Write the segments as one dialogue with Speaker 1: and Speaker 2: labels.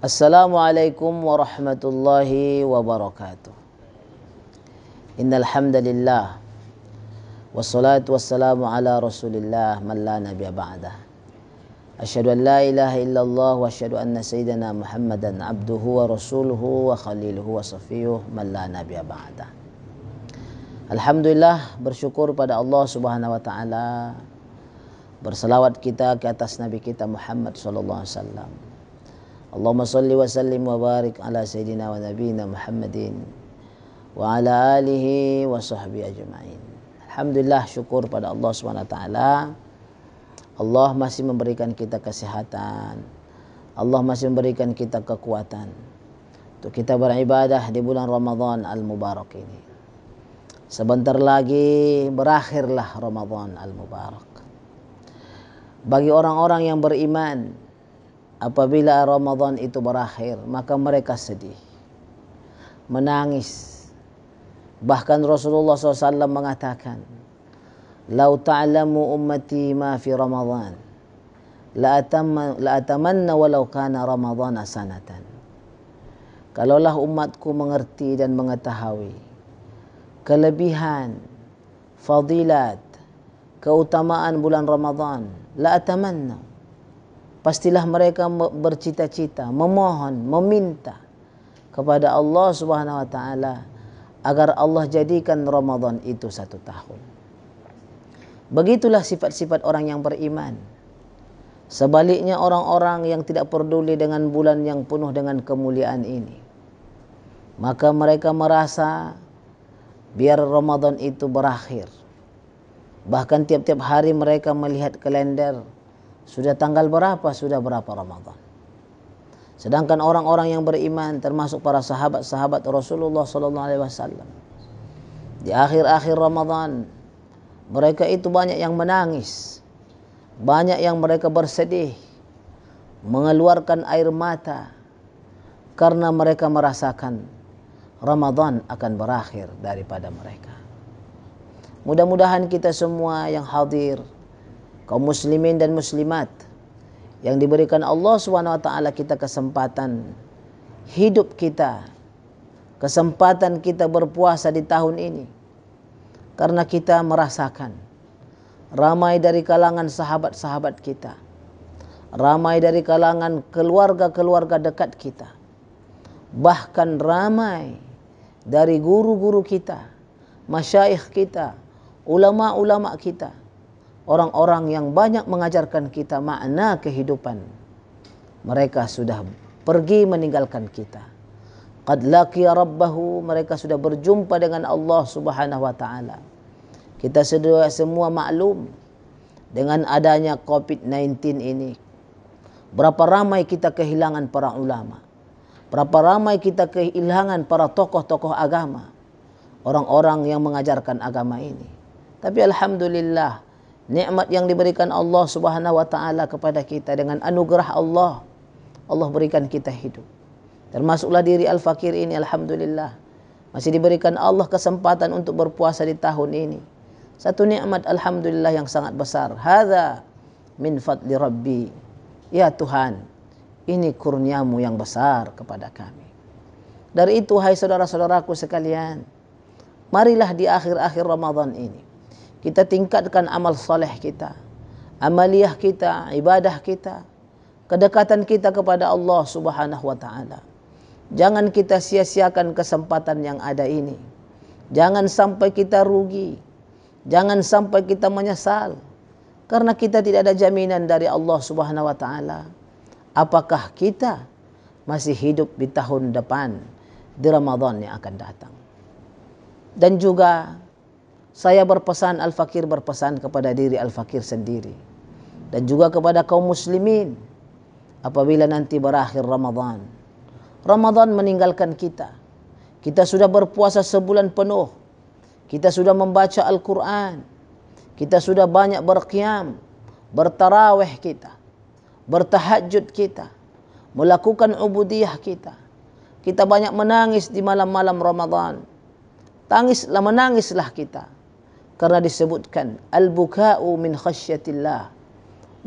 Speaker 1: Assalamualaikum warahmatullahi wabarakatuh. Innal hamdalillah wassalatu wassalamu ala Rasulillah man la nabiyya ba'dah. Asyhadu an la ilaha illallah wa asyhadu anna sayyidina Muhammadan abduhu wa rasuluhu wa khaliluhu wa safiyuh man la nabiyya ba'dah. Alhamdulillah, bersyukur pada Allah Subhanahu wa taala. Berselawat kita ke atas Nabi kita Muhammad sallallahu alaihi wasallam. Allahumma salli wa sallim wa barik ala sayyidina wa nabiyina Muhammadin wa ala alihi wa sahbihi ajma'in. Alhamdulillah, syukur pada Allah SWT. Allah masih memberikan kita kesehatan. Allah masih memberikan kita kekuatan untuk kita beribadah di bulan Ramadan al-Mubarak ini. Sebentar lagi berakhirlah Ramadan al-Mubarak. Bagi orang-orang yang beriman, apabila Ramadan itu berakhir, maka mereka sedih, menangis. Bahkan Rasulullah SAW mengatakan, "Lau ta'lamu ummati ma fi Ramadan, la atamanna walau kana Ramadhana sanatan." Kalaulah umatku mengerti dan mengetahui kelebihan, fadilat, keutamaan bulan Ramadan, la atamanna, pastilah mereka bercita-cita, memohon, meminta kepada Allah Subhanahu wa taala agar Allah jadikan Ramadan itu 1 tahun. Begitulah sifat-sifat orang yang beriman. Sebaliknya orang-orang yang tidak peduli dengan bulan yang penuh dengan kemuliaan ini, maka mereka merasa biar Ramadan itu berakhir. Bahkan tiap-tiap hari mereka melihat kalender, sudah tanggal berapa, sudah berapa Ramadan. Sedangkan orang-orang yang beriman, termasuk para sahabat-sahabat Rasulullah SAW, di akhir-akhir Ramadan, mereka itu banyak yang menangis, banyak yang mereka bersedih, mengeluarkan air mata, karena mereka merasakan Ramadan akan berakhir daripada mereka. Mudah-mudahan kita semua yang hadir, kaum muslimin dan muslimat, yang diberikan Allah SWT kita kesempatan hidup kita, kesempatan kita berpuasa di tahun ini, karena kita merasakan ramai dari kalangan sahabat-sahabat kita, ramai dari kalangan keluarga-keluarga dekat kita, bahkan ramai dari guru-guru kita, masyayikh kita, ulama-ulama kita, orang-orang yang banyak mengajarkan kita makna kehidupan. Mereka sudah pergi meninggalkan kita. Qad laqiya rabbahu, mereka sudah berjumpa dengan Allah Subhanahu wa taala. Kita semua maklum dengan adanya COVID-19 ini, berapa ramai kita kehilangan para ulama, berapa ramai kita kehilangan para tokoh-tokoh agama, orang-orang yang mengajarkan agama ini. Tapi alhamdulillah, nikmat yang diberikan Allah Subhanahu wa taala kepada kita dengan anugerah Allah, Allah berikan kita hidup. Termasuklah diri Al-Fakir ini, alhamdulillah, masih diberikan Allah kesempatan untuk berpuasa di tahun ini. Satu nikmat alhamdulillah yang sangat besar. Hadza min fadli Rabbi. Ya Tuhan, ini kurniamu yang besar kepada kami. Dari itu, hai saudara-saudaraku sekalian, marilah di akhir-akhir Ramadan ini kita tingkatkan amal soleh kita, amaliyah kita, ibadah kita, kedekatan kita kepada Allah Subhanahu wa taala. Jangan kita sia-siakan kesempatan yang ada ini. Jangan sampai kita rugi. Jangan sampai kita menyesal, karena kita tidak ada jaminan dari Allah Subhanahu wa taala apakah kita masih hidup di tahun depan, di Ramadan yang akan datang. Dan juga saya berpesan, Al-Fakir berpesan kepada diri Al-Fakir sendiri dan juga kepada kaum muslimin, apabila nanti berakhir Ramadan, Ramadan meninggalkan kita, kita sudah berpuasa sebulan penuh, kita sudah membaca Al-Quran, kita sudah banyak berqiyam, bertarawih kita, bertahajud kita, melakukan ubudiyah kita, kita banyak menangis di malam-malam Ramadan. Menangislah kita, karena disebutkan al-buka'u min khasyatillah.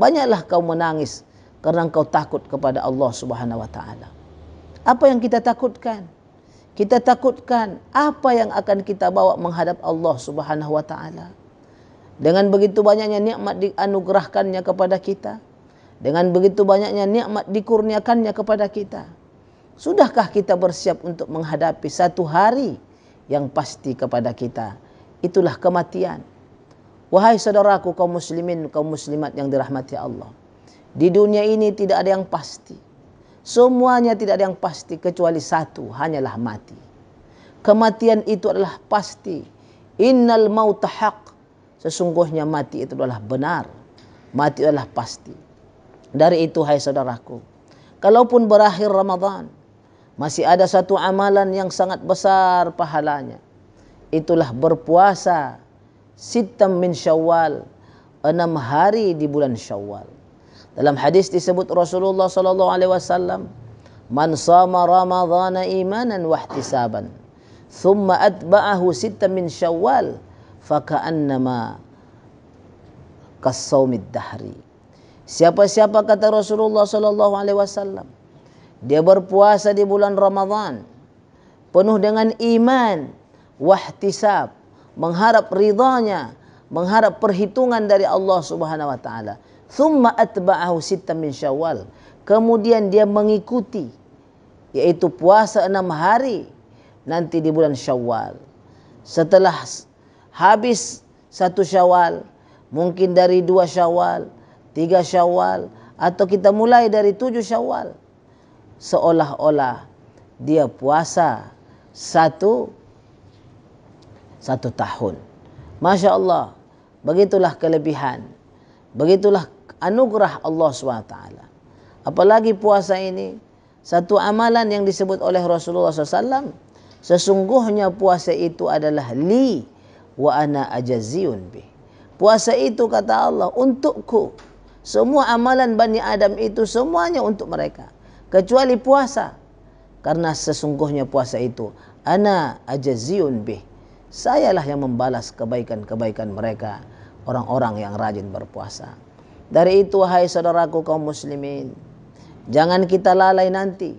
Speaker 1: Banyaklah kau menangis karena engkau takut kepada Allah Subhanahu wa taala. Apa yang kita takutkan? Kita takutkan apa yang akan kita bawa menghadap Allah Subhanahu wa taala. Dengan begitu banyaknya nikmat dianugerahkannya kepada kita, dengan begitu banyaknya nikmat dikurniakannya kepada kita, sudahkah kita bersiap untuk menghadapi satu hari yang pasti kepada kita? Itulah kematian. Wahai saudaraku kaum muslimin, kaum muslimat yang dirahmati Allah. Di dunia ini tidak ada yang pasti. Semuanya tidak ada yang pasti kecuali satu, hanyalah mati. Kematian itu adalah pasti. Innal mauta haq. Sesungguhnya mati itu adalah benar. Mati adalah pasti. Dari itu hai saudaraku, kalaupun berakhir Ramadan, masih ada satu amalan yang sangat besar pahalanya. Itulah berpuasa sittam min Syawal, 6 hari di bulan Syawal. Dalam hadis disebut Rasulullah sallallahu alaihi wasallam, "Man shama Ramadhana imanan wa ihtisaban, thumma atba'ahu sittam min Syawal, faka'annama kas-shaumid dahri." Siapa-siapa kata Rasulullah sallallahu alaihi wasallam, dia berpuasa di bulan Ramadan penuh dengan iman, wahtisab, mengharap ridhanya, mengharap perhitungan dari Allah Subhanahu wa taala. Thumma atba'ahu sittam min Syawal, kemudian dia mengikuti, yaitu puasa 6 hari nanti di bulan Syawal. Setelah habis 1 Syawal, mungkin dari 2 Syawal, 3 Syawal, atau kita mulai dari 7 Syawal, seolah-olah dia puasa satu tahun. Masya Allah, begitulah kelebihan, begitulah anugerah Allah SWT. Apalagi puasa ini, satu amalan yang disebut oleh Rasulullah SAW, sesungguhnya puasa itu adalah li wa ana ajaziyun bih. Puasa itu kata Allah untukku. Semua amalan Bani Adam itu semuanya untuk mereka, kecuali puasa. Karena sesungguhnya puasa itu ana ajaziyun bih. Sayalah yang membalas kebaikan-kebaikan mereka, orang-orang yang rajin berpuasa. Dari itu hai saudaraku kaum muslimin, jangan kita lalai nanti.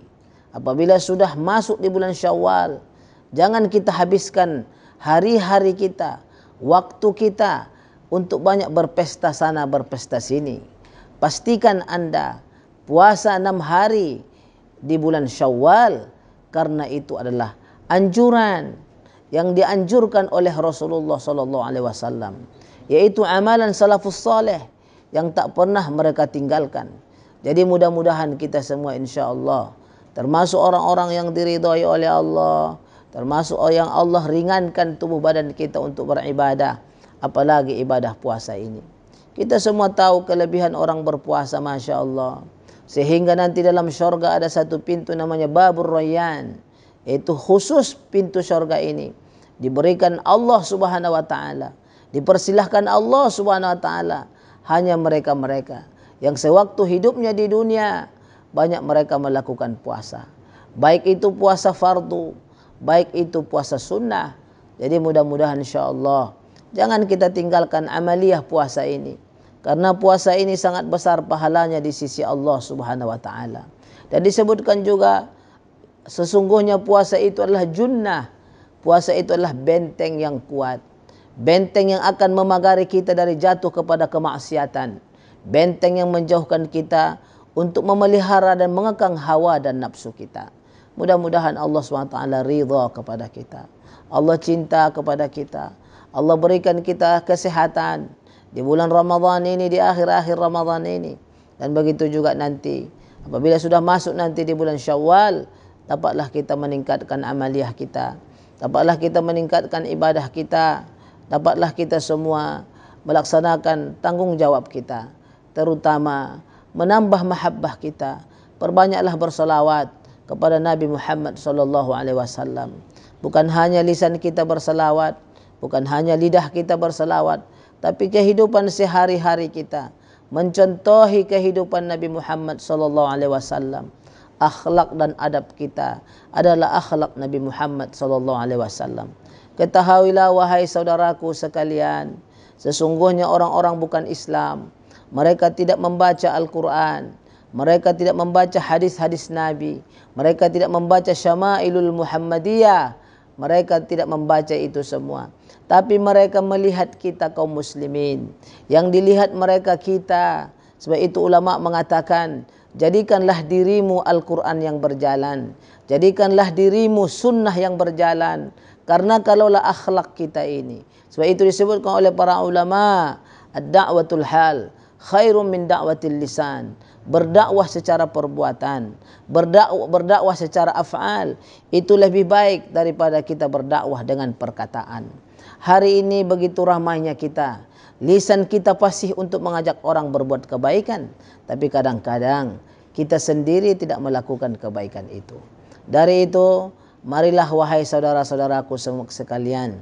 Speaker 1: Apabila sudah masuk di bulan Syawal, jangan kita habiskan hari-hari kita, waktu kita untuk banyak berpesta sana berpesta sini. Pastikan Anda puasa 6 hari di bulan Syawal, karena itu adalah anjuran yang dianjurkan oleh Rasulullah sallallahu alaihi wasallam, yaitu amalan salafus saleh yang tak pernah mereka tinggalkan. Jadi mudah-mudahan kita semua insya-Allah termasuk orang-orang yang diridhai oleh Allah, termasuk yang Allah ringankan tubuh badan kita untuk beribadah, apalagi ibadah puasa ini. Kita semua tahu kelebihan orang berpuasa, Masya Allah, sehingga nanti dalam syurga ada satu pintu namanya Babur Rayyan, yaitu khusus pintu syurga ini diberikan Allah Subhanahu wa taala, dipersilahkan Allah Subhanahu wa taala hanya mereka-mereka yang sewaktu hidupnya di dunia banyak mereka melakukan puasa, baik itu puasa fardu, baik itu puasa sunnah. Jadi mudah-mudahan insyaAllah jangan kita tinggalkan amaliyah puasa ini, karena puasa ini sangat besar pahalanya di sisi Allah Subhanahu wa taala. Dan disebutkan juga sesungguhnya puasa itu adalah junnah, puasa itu adalah benteng yang kuat, benteng yang akan memagari kita dari jatuh kepada kemaksiatan, benteng yang menjauhkan kita untuk memelihara dan mengekang hawa dan nafsu kita. Mudah-mudahan Allah SWT ridha kepada kita, Allah cinta kepada kita, Allah berikan kita kesehatan di bulan Ramadan ini, di akhir-akhir Ramadan ini. Dan begitu juga nanti apabila sudah masuk nanti di bulan Syawal, dapatlah kita meningkatkan amaliyah kita, dapatlah kita meningkatkan ibadah kita, dapatlah kita semua melaksanakan tanggungjawab kita, terutama menambah mahabbah kita. Perbanyaklah bersalawat kepada Nabi Muhammad sallallahu alaihi wasallam. Bukan hanya lisan kita bersalawat, bukan hanya lidah kita bersalawat, tapi kehidupan sehari-hari kita mencontohi kehidupan Nabi Muhammad sallallahu alaihi wasallam. Akhlak dan adab kita adalah akhlak Nabi Muhammad sallallahu alaihi wasallam. Ketahuilah wahai saudaraku sekalian, sesungguhnya orang-orang bukan Islam, mereka tidak membaca Al-Quran, mereka tidak membaca hadis-hadis Nabi, mereka tidak membaca Syama'ilul Muhammadiyah, mereka tidak membaca itu semua. Tapi mereka melihat kita kaum muslimin, yang dilihat mereka kita. Sebab itu ulama mengatakan, jadikanlah dirimu Al-Quran yang berjalan, jadikanlah dirimu sunnah yang berjalan. Karena kalaulah akhlak kita ini, sebab itu disebutkan oleh para ulama, ad-da'watul hal khairun min da'watil lisan. Berdakwah secara perbuatan, berdakwah secara af'al, itu lebih baik daripada kita berdakwah dengan perkataan. Hari ini begitu ramainya kita, lisan kita fasih untuk mengajak orang berbuat kebaikan, tapi kadang-kadang kita sendiri tidak melakukan kebaikan itu. Dari itu, marilah wahai saudara-saudaraku semua sekalian,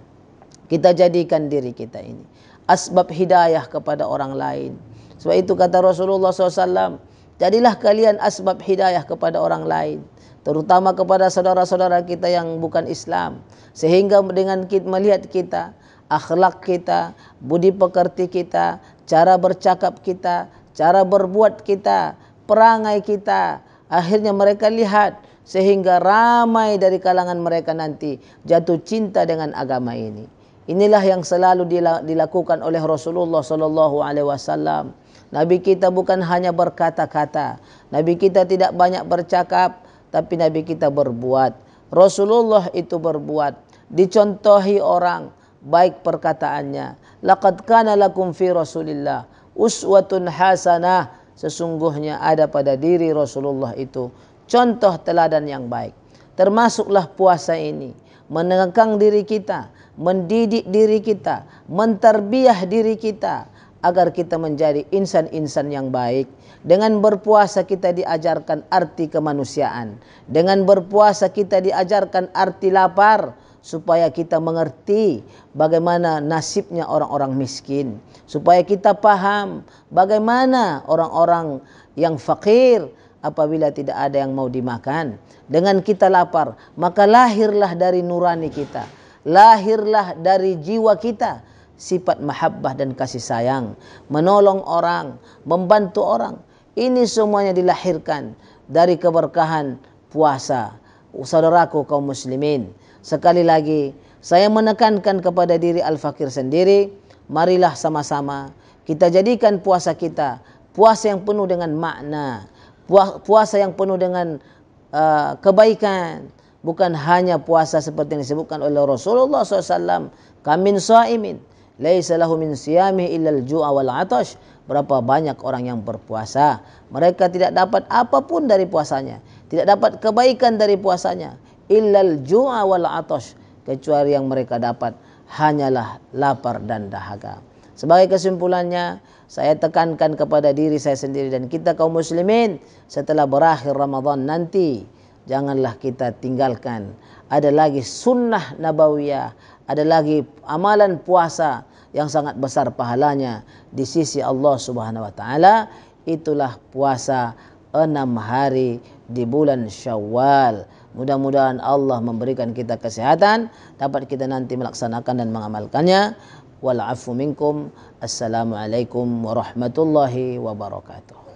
Speaker 1: kita jadikan diri kita ini asbab hidayah kepada orang lain. Sebab itu kata Rasulullah SAW, jadilah kalian asbab hidayah kepada orang lain, terutama kepada saudara-saudara kita yang bukan Islam. Sehingga dengan kita melihat kita, akhlak kita, budi pekerti kita, cara bercakap kita, cara berbuat kita, perangai kita, akhirnya mereka lihat, sehingga ramai dari kalangan mereka nanti jatuh cinta dengan agama ini. Inilah yang selalu dilakukan oleh Rasulullah SAW. Nabi kita bukan hanya berkata-kata, Nabi kita tidak banyak bercakap, tapi Nabi kita berbuat. Rasulullah itu berbuat, dicontohi orang, baik perkataannya. Laqad kana lakum fi Rasulillah uswatun hasanah. Sesungguhnya ada pada diri Rasulullah itu contoh teladan yang baik. Termasuklah puasa ini, menenggang diri kita, mendidik diri kita, menterbiah diri kita, agar kita menjadi insan-insan yang baik. Dengan berpuasa kita diajarkan arti kemanusiaan. Dengan berpuasa kita diajarkan arti lapar, supaya kita mengerti bagaimana nasibnya orang-orang miskin. Supaya kita paham bagaimana orang-orang yang fakir apabila tidak ada yang mau dimakan. Dengan kita lapar, maka lahirlah dari nurani kita, lahirlah dari jiwa kita sifat mahabbah dan kasih sayang, menolong orang, membantu orang. Ini semuanya dilahirkan dari keberkahan puasa. Saudaraku kaum muslimin, sekali lagi saya menekankan kepada diri Al-Fakir sendiri, marilah sama-sama kita jadikan puasa kita puasa yang penuh dengan makna, puasa yang penuh dengan kebaikan, bukan hanya puasa seperti yang disebutkan oleh Rasulullah SAW, kamin sa'imin laisa lahu min siyami illal ju'a wal 'atash. Berapa banyak orang yang berpuasa, mereka tidak dapat apapun dari puasanya, tidak dapat kebaikan dari puasanya, illal ju'a wal 'atash, kecuali yang mereka dapat hanyalah lapar dan dahaga. Sebagai kesimpulannya, saya tekankan kepada diri saya sendiri dan kita kaum muslimin, setelah berakhir Ramadan nanti, janganlah kita tinggalkan. Ada lagi sunnah nabawiyah, ada lagi amalan puasa yang sangat besar pahalanya di sisi Allah Subhanahu wa taala. Itulah puasa 6 hari di bulan Syawal. Mudah-mudahan Allah memberikan kita kesehatan, dapat kita nanti melaksanakan dan mengamalkannya. Wal afu minkum. Assalamualaikum warahmatullahi wabarakatuh.